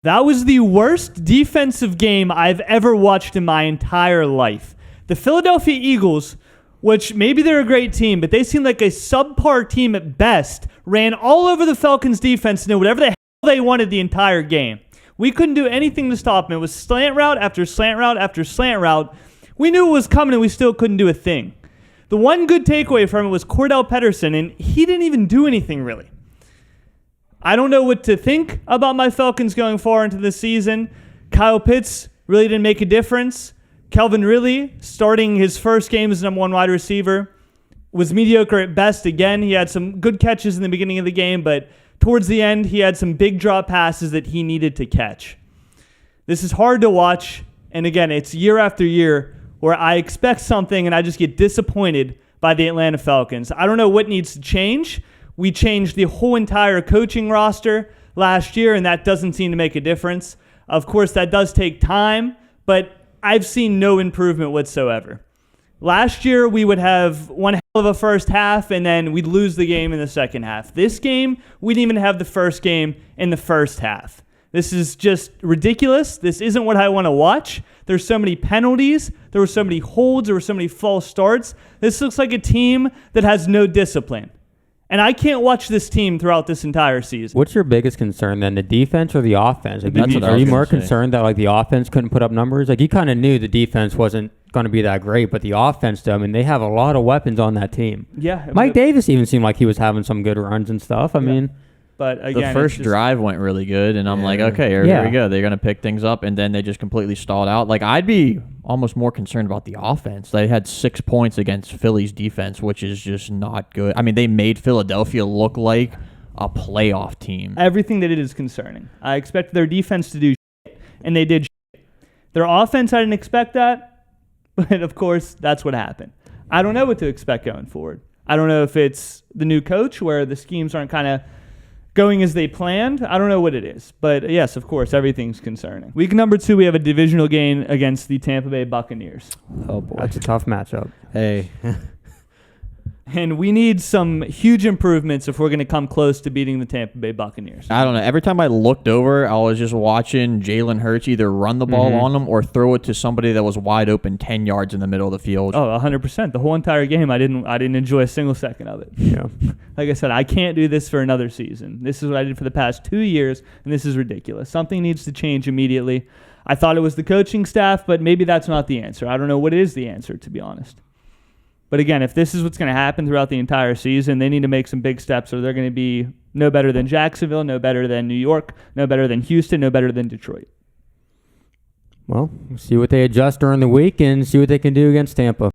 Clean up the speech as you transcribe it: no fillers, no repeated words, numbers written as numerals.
That was the worst defensive game I've ever watched in my entire life. The Philadelphia Eagles, which maybe they're a great team, but they seem like a subpar team at best, ran all over the Falcons defense and did whatever the hell they wanted the entire game. We couldn't do anything to stop them. It was slant route after slant route after slant route. We knew it was coming and we still couldn't do a thing. The one good takeaway from it was Cordell Patterson, and he didn't even do anything really. I don't know what to think about my Falcons going far into the season. Kyle Pitts really didn't make a difference. Calvin Ridley, starting his first game as number one wide receiver, was mediocre at best. Again, he had some good catches in the beginning of the game, but towards the end, he had some big drop passes that he needed to catch. This is hard to watch, and again, it's year after year where I expect something and I just get disappointed by the Atlanta Falcons. I don't know what needs to change. We changed the whole entire coaching roster last year, and that doesn't seem to make a difference. Of course, that does take time, but I've seen no improvement whatsoever. Last year, we would have one hell of a first half, and then we'd lose the game in the second half. This game, we didn't even have the first game in the first half. This is just ridiculous. This isn't what I want to watch. There's so many penalties. There were so many holds. There were so many false starts. This looks like a team that has no discipline. And I can't watch this team throughout this entire season. What's your biggest concern then, the defense or the offense? Like, That's what I are was you gonna more say. concerned that like the offense couldn't put up numbers? Like you kind of knew the defense wasn't going to be that great, but the offense, though, I mean, they have a lot of weapons on that team. Yeah. Mike Davis even seemed like he was having some good runs and stuff. I mean, but again, The first drive went really good, and I'm like, okay, here we go. They're going to pick things up, and then they just completely stalled out. Like, I'd be almost more concerned about the offense. They had 6 points against Philly's defense, which is just not good. I mean, they made Philadelphia look like a playoff team. everything they did is concerning. I expect their defense to do shit, and they did shit. Their offense, I didn't expect that, but of course, that's what happened. I don't know what to expect going forward. I don't know if it's the new coach where the schemes aren't kind of going as they planned. I don't know what it is. But yes, of course, everything's concerning. Week number 2, we have a divisional game against the Tampa Bay Buccaneers. oh boy, that's a tough matchup. Hey, And we need some huge improvements if we're going to come close to beating the Tampa Bay Buccaneers. I don't know. Every time I looked over, I was just watching Jalen Hurts either run the ball on them or throw it to somebody that was wide open 10 yards in the middle of the field. Oh, 100%. The whole entire game, I didn't enjoy a single second of it. Yeah. Like I said, I can't do this for another season. This is what I did for the past 2 years, and this is ridiculous. Something needs to change immediately. I thought it was the coaching staff, but maybe that's not the answer. I don't know what is the answer, to be honest. But again, if this is what's going to happen throughout the entire season, they need to make some big steps, or they're going to be no better than Jacksonville, no better than New York, no better than Houston, no better than Detroit. Well, we'll see what they adjust during the week and see what they can do against Tampa.